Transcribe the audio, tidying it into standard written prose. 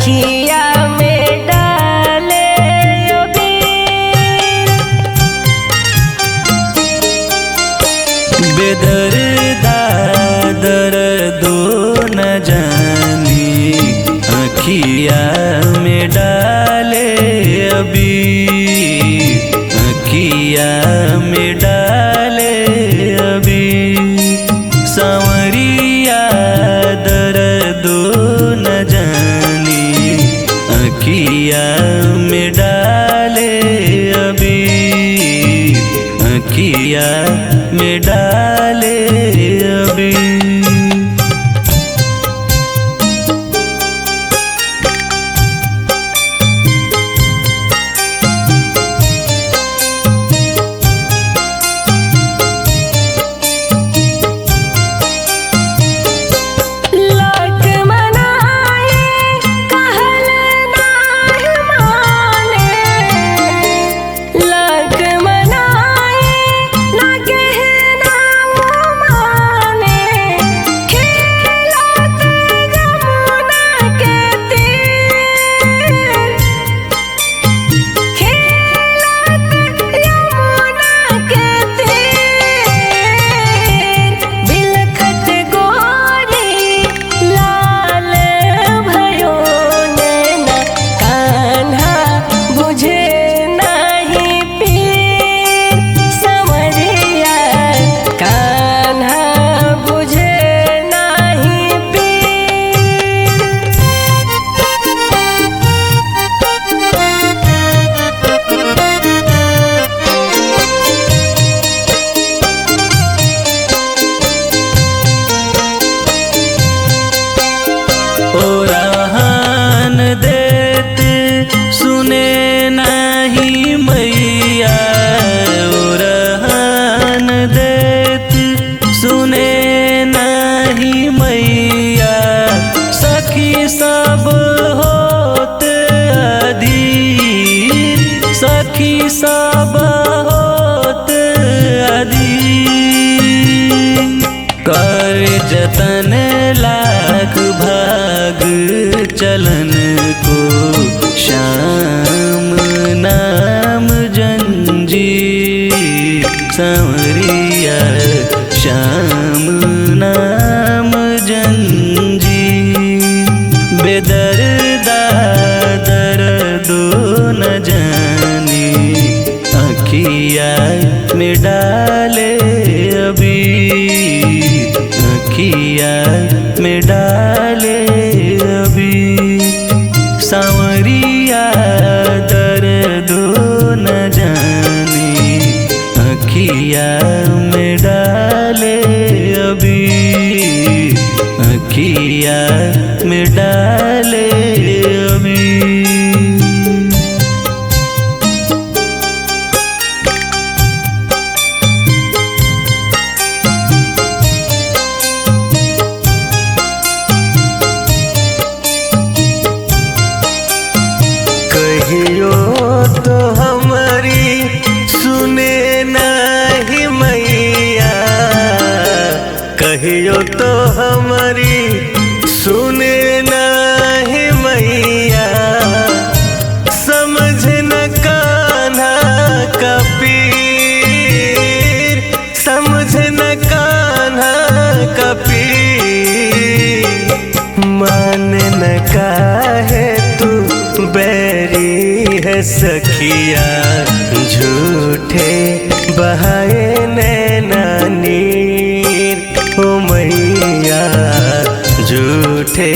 अखिया में डाले अबीर। बेदर्दा दर्दो न जानी अखिया में डाले अबीर। अखिया में डाले अबीर। सांवरिया दर्दो न जानी अखिया में डाले अबीर। अखिया में डाले अबीर। सुने नहीं मैया ओरहन देत सुने नहीं मैया। सखी सब होत अधीर सखी सब होत अधीर। कर जतन लाख भाग चलन को श्याम नाम जंजीर। सांवरिया श्याम नाम जंजीर। बेदर्दा दर्दो न जानी अखिया में डाले अबीर। अखिया में डाले अबीर। सांवरिया दर्दो न जानी अखिया में डाले अबीर। अखिया में डाले अबीर। कहियो तो हमारी सुने नहीं मैया। कहियो तो हमारी सुने नहीं मैया। समझ न कान्हा का पीर। समझ न कान्हा का पीर। मान न काहे तू बैरी है सखिया। झूठे बहाए नैना नीर ओ मैया। झूठे